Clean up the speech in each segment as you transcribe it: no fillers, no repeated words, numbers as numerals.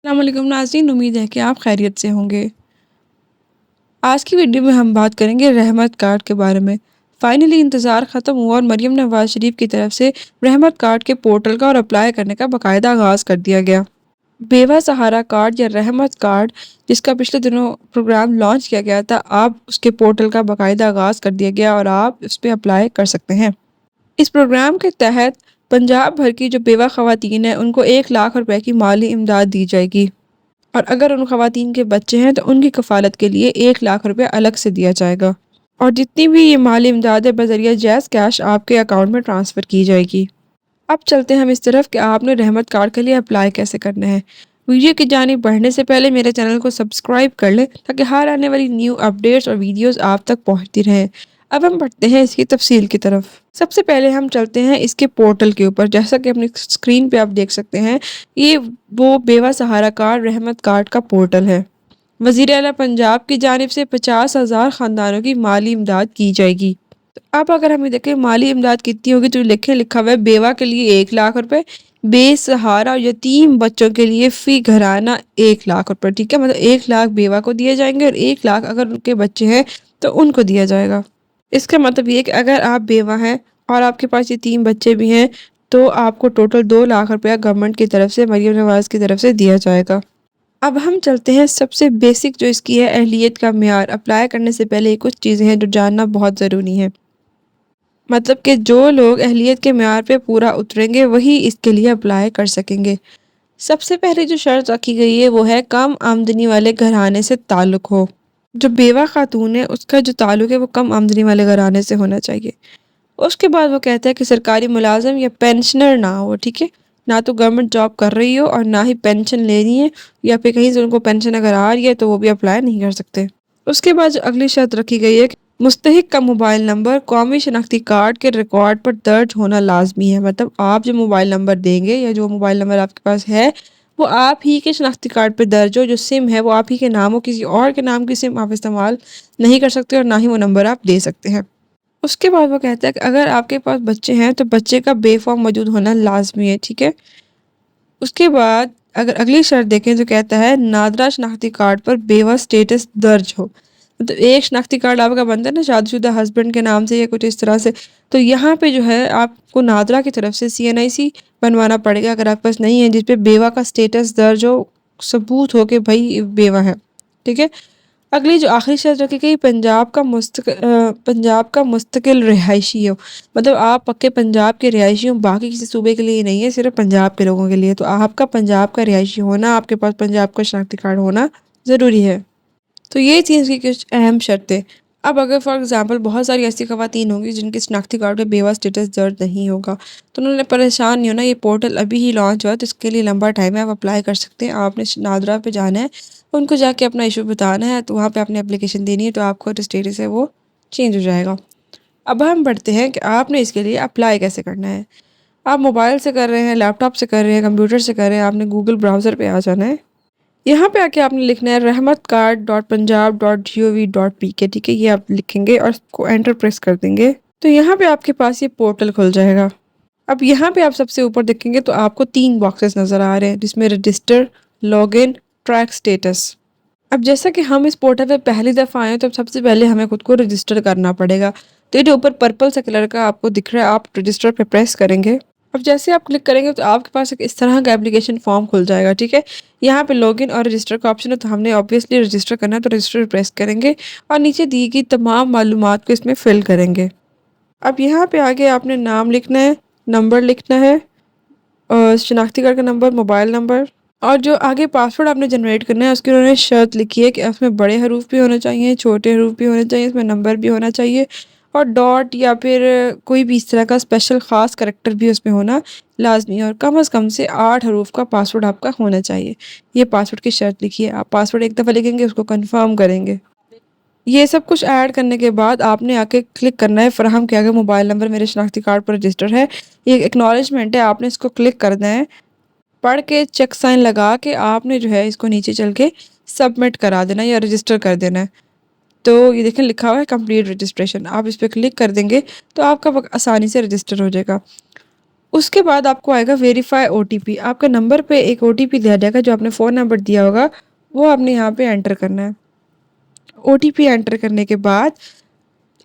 अस्सलाम वालेकुम नाज़रीन, उम्मीद है कि आप खैरियत से होंगे। आज की वीडियो में हम बात करेंगे रहमत कार्ड के बारे में। फाइनली इंतज़ार ख़त्म हुआ और मरीम नवाज़ शरीफ की तरफ से रहमत कार्ड के पोर्टल का और अप्लाई करने का बाकायदा आगाज़ कर दिया गया। बेवा सहारा कार्ड या रहमत कार्ड, जिसका पिछले दिनों प्रोग्राम लॉन्च किया गया था, आप उसके पोर्टल का बाकायदा आगाज़ कर दिया गया और आप उस पर अप्लाई कर सकते हैं। इस प्रोग्राम के तहत पंजाब भर की जो बेवा ख़वातीन हैं उनको 1 लाख रुपए की माली इमदाद दी जाएगी और अगर उन ख़वातीन के बच्चे हैं तो उनकी कफ़ालत के लिए 1 लाख रुपए अलग से दिया जाएगा और जितनी भी ये माली इमदाद है बज़रिया जैज़ कैश आपके अकाउंट में ट्रांसफ़र की जाएगी। अब चलते हैं हम इस तरफ कि आपने रहमत कार्ड के लिए अप्लाई कैसे करना है। वीडियो की जानिब बढ़ने से पहले मेरे चैनल को सब्सक्राइब कर लें ताकि हर आने वाली न्यू अपडेट्स और वीडियोस आप तक पहुंचती रहें। अब हम बढ़ते हैं इसकी तफसील की तरफ। सबसे पहले हम चलते हैं इसके पोर्टल के ऊपर। जैसा कि अपनी स्क्रीन पे आप देख सकते हैं, ये वो बेवा सहारा कार्ड रहमत कार्ड का पोर्टल है। वज़ीर आला पंजाब की जानिब से 50,000 ख़ानदानों की माली इमदाद की जाएगी। तो अब अगर हम ये देखें माली इमदाद कितनी होगी, तो लिखा हुआ है बेवा के लिए 1 लाख रुपए, बेसहारा और यतीम बच्चों के लिए फ़ी घराना 1 लाख रुपए। ठीक है, मतलब 1 लाख बेवा को दिए जाएंगे और 1 लाख अगर उनके बच्चे हैं तो उनको दिया जाएगा। इसका मतलब ये है कि अगर आप बेवा हैं और आपके पास यतीम बच्चे भी हैं तो आपको टोटल 2 लाख रुपया गवर्नमेंट की तरफ से, मरीम नवाज की तरफ से दिया जाएगा। अब हम चलते हैं सबसे बेसिक जो इसकी है अहलियत का मेयार। अप्लाई करने से पहले ये कुछ चीज़ें हैं जो जानना बहुत ज़रूरी है। मतलब कि जो लोग अहलियत के मेयार पे पूरा उतरेंगे वही इसके लिए अप्लाई कर सकेंगे। सबसे पहले जो शर्त रखी गई है वो है कम आमदनी वाले घराने से ताल्लुक़ हो। जो बेवा खातून है उसका जो ताल्लुक़ है वो कम आमदनी वाले घराने से होना चाहिए। उसके बाद वो कहता है कि सरकारी मुलाजिम या पेंशनर ना हो। ठीक है, ना तो गवर्नमेंट जॉब कर रही हो और ना ही पेंशन लेनी है, या फिर कहीं से उनको पेंशन अगर आ रही है तो वो भी अप्लाई नहीं कर सकते। उसके बाद जो अगली शर्त रखी गई है कि मुस्तहिक का मोबाइल नंबर कौमी शनाख्ती कार्ड के रिकॉर्ड पर दर्ज होना लाजमी है। मतलब आप जो मोबाइल नंबर देंगे या जो मोबाइल नंबर आपके पास है वो आप ही के शनाख्ती कार्ड पर दर्ज हो। जो सिम है वो आप ही के नाम हो, किसी और के नाम की सिम आप इस्तेमाल नहीं कर सकते और ना ही वो नंबर आप दे सकते हैं। उसके बाद वो कहता है कि अगर आपके पास बच्चे हैं तो बच्चे का बेफॉर्म मौजूद होना लाजमी है। ठीक है, उसके बाद अगर अगली शर्त देखें तो कहता है नादरा शनाख्ती कार्ड पर बेवा स्टेटस दर्ज हो। मतलब एक शनाख्ती कार्ड आपका बनता है ना शादीशुदा हस्बैंड के नाम से या कुछ इस तरह से, तो यहाँ पे जो है आपको नादरा की तरफ से CNIC बनवाना पड़ेगा अगर आपके पास नहीं है, जिसपे बेवा का स्टेटस दर्ज हो, सबूत हो कि भाई बेवा है। ठीक है, अगली जो आखिरी शर्त रखी गई पंजाब का मुस्तकिल रिहायशी हो। मतलब आप पक्के पंजाब के रिहायशी हो, बाकी किसी सूबे के लिए नहीं है, सिर्फ पंजाब के लोगों के लिए। तो आपका पंजाब का रिहायशी होना, आपके पास पंजाब का शनाख्ती कार्ड होना ज़रूरी है। तो ये थी इसकी कुछ अहम शर्तें। अब अगर फॉर एग्ज़ाम्पल बहुत सारी ऐसी ख़वातीन होंगी जिनके शनाख्ती कार्ड पे बेवा स्टेटस दर्ज नहीं होगा, तो उन्होंने परेशान नहीं होना। ये पोर्टल अभी ही लॉन्च हुआ है तो इसके लिए लंबा टाइम है, आप अप्लाई कर सकते हैं। आपने नादरा पे जाना है, उनको जाके अपना इशू बताना है, तो वहाँ पे आपने एप्लीकेशन देनी है, तो आपका जो स्टेटस है वो चेंज हो जाएगा। अब हम बढ़ते हैं कि आपने इसके लिए अप्लाई कैसे करना है। आप मोबाइल से कर रहे हैं, लैपटॉप से कर रहे हैं, कंप्यूटर से कर रहे हैं, आपने गूगल ब्राउज़र पे आ जाना है। यहाँ पे आके आपने लिखना है rahmatcard.punjab.gov.pk। ठीक है, ये आप लिखेंगे और इसको एंटर प्रेस कर देंगे तो यहाँ पे आपके पास ये पोर्टल खुल जाएगा। अब यहाँ पे आप सबसे ऊपर देखेंगे तो आपको 3 बॉक्सेस नज़र आ रहे हैं जिसमें रजिस्टर, लॉगिन, ट्रैक स्टेटस। अब जैसा कि हम इस पोर्टल पे पहली दफ़ा आए हैं तो सबसे पहले हमें खुद को रजिस्टर करना पड़ेगा। तो ये जो ऊपर पर्पल से कलर का आपको दिख रहा है, आप रजिस्टर पे प्रेस करेंगे। अब जैसे आप क्लिक करेंगे तो आपके पास एक इस तरह का एप्लीकेशन फॉर्म खुल जाएगा। ठीक है, यहाँ पे लॉगिन और रजिस्टर का ऑप्शन है, तो हमने ऑब्वियसली रजिस्टर करना है तो रजिस्टर पे प्रेस करेंगे और नीचे दी गई तमाम मालूमात को इसमें फिल करेंगे। अब यहाँ पे आगे आपने नाम लिखना है, नंबर लिखना है, शनाख्ती कार्ड का नंबर, मोबाइल नंबर, और जो आगे पासवर्ड आपने जनरेट करना है उसकी उन्होंने शर्त लिखी है कि उसमें बड़े हरूफ भी होने चाहिए, छोटे हरूफ भी होने चाहिए, इसमें नंबर भी होना चाहिए और डॉट या फिर कोई भी इस तरह का स्पेशल ख़ास करैक्टर भी उसमें होना लाजमी है और कम से कम से 8 हरूफ का पासवर्ड आपका होना चाहिए। ये पासवर्ड की शर्त लिखी है। आप पासवर्ड एक दफ़ा लिखेंगे, उसको कन्फर्म करेंगे। ये सब कुछ ऐड करने के बाद आपने आके क्लिक करना है फ़राहम किया गया मोबाइल नंबर मेरे शनाख्ती कार्ड पर रजिस्टर है। ये एक्नॉलेजमेंट है, आपने इसको क्लिक करना है। पढ़ के चेक साइन लगा के आपने जो है इसको नीचे चल के सबमिट करा देना या रजिस्टर कर देना है। तो ये देखें लिखा हुआ है कंप्लीट रजिस्ट्रेशन, आप इस पर क्लिक कर देंगे तो आपका आसानी से रजिस्टर हो जाएगा। اس کے بعد آپ کو آئے گا ویریفائی OTP، آپ کے نمبر پہ ایک OTP دیا جائے گا جو آپ نے فون نمبر دیا ہوگا، وہ آپ نے یہاں پہ انٹر کرنا ہے۔ OTP انٹر کرنے کے بعد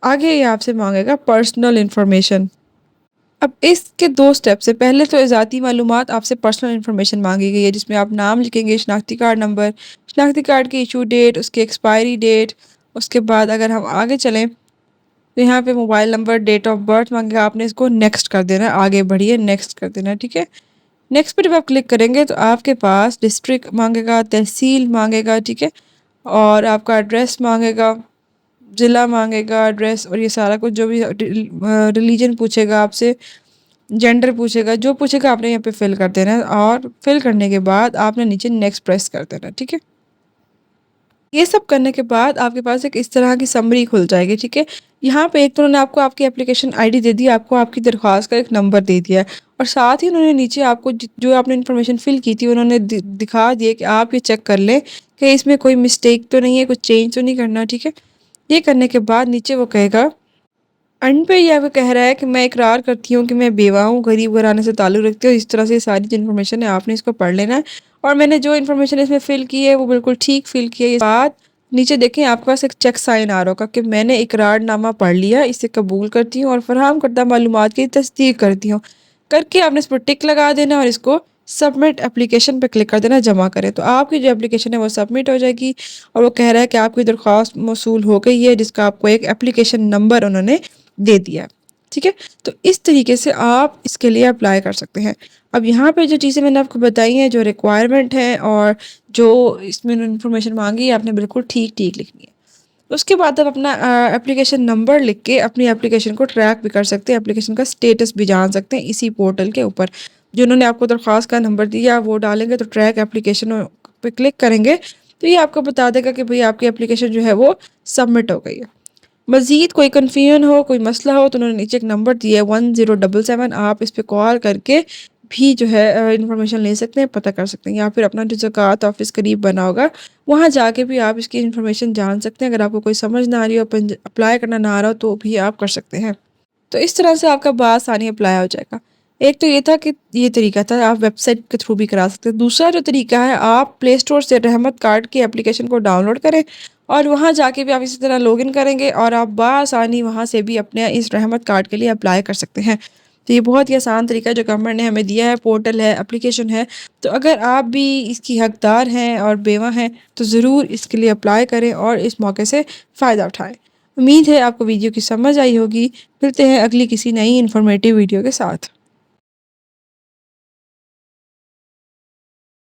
آگے یہ آپ سے مانگے گا پرسنل انفارمیشن۔ اب اس کے 2 سٹیپ سے پہلے تو ذاتی معلومات آپ سے پرسنل انفارمیشن مانگی گئی ہے، جس میں آپ نام لکھیں گے، شناختی کارڈ نمبر، شناختی کارڈ کی ایشو ڈیٹ، اس کی ایکسپائری ڈیٹ۔ اس کے بعد اگر ہم آگے چلیں تو یہاں پہ mobile number, date of birth مانگے گا، آپ نے اس کو نیکسٹ کر دینا ہے، آگے بڑھیے نیکسٹ کر دینا ہے، ٹھیک ہے۔ نیکسٹ پہ جب آپ کلک کریں گے تو آپ کے پاس ڈسٹرکٹ مانگے گا، تحصیل مانگے گا، ٹھیک ہے، اور آپ کا ایڈریس مانگے گا، ضلع مانگے گا، ایڈریس، اور یہ سارا کچھ جو بھی ریلیجن پوچھے گا آپ سے، جینڈر پوچھے گا، جو پوچھے گا آپ نے یہاں پہ فل کر دینا ہے، اور فل کرنے کے بعد آپ نے نیچے نیکسٹ پریس کر دینا ہے، ٹھیک ہے۔ یہ سب کرنے کے بعد آپ کے پاس ایک اس طرح کی سمری کھل جائے گی، ٹھیک ہے۔ یہاں پہ ایک تو انہوں نے آپ کو آپ کی اپلیکیشن ID دے دی، آپ کو آپ کی درخواست کا ایک نمبر دے دیا ہے، اور ساتھ ہی انہوں نے نیچے آپ کو جو آپ نے انفارمیشن فل کی تھی انہوں نے دکھا دیے کہ آپ یہ چیک کر لیں کہ اس میں کوئی مسٹیک تو نہیں ہے، کچھ چینج تو نہیں کرنا، ٹھیک ہے۔ یہ کرنے کے بعد نیچے وہ کہے گا، اینڈ پہ یہ کہہ رہا ہے کہ میں اقرار کرتی ہوں کہ میں بیوہ ہوں، غریب گھرانے سے تعلق رکھتی ہوں، اس طرح سے ساری جو انفارمیشن ہے آپ نے اس کو پڑھ لینا ہے، اور میں نے جو انفارمیشن اس میں فل کی ہے وہ بالکل ٹھیک فل کی ہے۔ اس بعد نیچے دیکھیں آپ کے پاس ایک چیک سائن آ رہا ہوگا کہ میں نے اقرار نامہ پڑھ لیا، اسے قبول کرتی ہوں اور فراہم کردہ معلومات کی تصدیق کرتی ہوں کر کے آپ نے اس پر ٹک لگا دینا اور اس کو سبمٹ اپلیکیشن پہ کلک کر دینا، جمع کریں، تو آپ کی جو اپلیکیشن ہے وہ سبمٹ ہو جائے گی، اور وہ کہہ رہا ہے کہ آپ کی درخواست موصول ہو گئی ہے، جس کا آپ کو ایک اپلیکیشن نمبر انہوں نے دے دیا، ٹھیک ہے۔ تو اس طریقے سے آپ اس کے لیے اپلائی کر سکتے ہیں۔ اب یہاں پہ جو چیزیں میں نے آپ کو بتائی ہیں، جو ریکوائرمنٹ ہیں اور جو اس میں انفارمیشن مانگی ہے، آپ نے بالکل ٹھیک ٹھیک لکھنی ہے۔ اس کے بعد آپ اپنا اپلیکیشن نمبر لکھ کے اپنی اپلیکیشن کو ٹریک بھی کر سکتے ہیں، اپلیکیشن کا سٹیٹس بھی جان سکتے ہیں اسی پورٹل کے اوپر۔ جو انہوں نے آپ کو درخواست کا نمبر دیا وہ ڈالیں گے تو ٹریک اپلیکیشن پہ کلک کریں گے تو یہ آپ کو بتا دے گا کہ بھئی آپ کی اپلیکیشن جو ہے وہ سبمٹ ہو گئی ہے۔ مزید کوئی کنفیوژن ہو، کوئی مسئلہ ہو تو انہوں نے نیچے ایک نمبر دیا ہے 1077، آپ اس پہ کال کر کے بھی جو ہے انفارمیشن لے سکتے ہیں، پتہ کر سکتے ہیں، یا پھر اپنا جو زکوٰۃ آفس قریب بنا ہوگا وہاں جا کے بھی آپ اس کی انفارمیشن جان سکتے ہیں۔ اگر آپ کو کوئی سمجھ نہ آ رہی ہو، اپلائی کرنا نہ آ رہا ہو تو بھی آپ کر سکتے ہیں۔ تو اس طرح سے آپ کا بآسانی اپلائی ہو جائے گا۔ ایک تو یہ تھا کہ یہ طریقہ تھا، آپ ویب سائٹ کے تھرو بھی کرا سکتے ہیں۔ دوسرا جو طریقہ ہے، آپ پلے اسٹور سے رحمت کارڈ کی اپلیکیشن کو ڈاؤن لوڈ کریں اور وہاں جا کے بھی آپ اسی طرح لاگ ان کریں گے اور آپ بآسانی وہاں سے بھی اپنے اس رحمت کارڈ کے لیے اپلائی کر سکتے ہیں۔ تو یہ بہت ہی آسان طریقہ ہے جو گورنمنٹ نے ہمیں دیا ہے، پورٹل ہے، اپلیکیشن ہے۔ تو اگر آپ بھی اس کی حقدار ہیں اور بیوہ ہیں تو ضرور اس کے لیے اپلائی کریں اور اس موقع سے فائدہ اٹھائیں۔ امید ہے آپ کو ویڈیو کی سمجھ آئی ہوگی۔ ملتے ہیں اگلی کسی نئی انفارمیٹیو ویڈیو کے ساتھ۔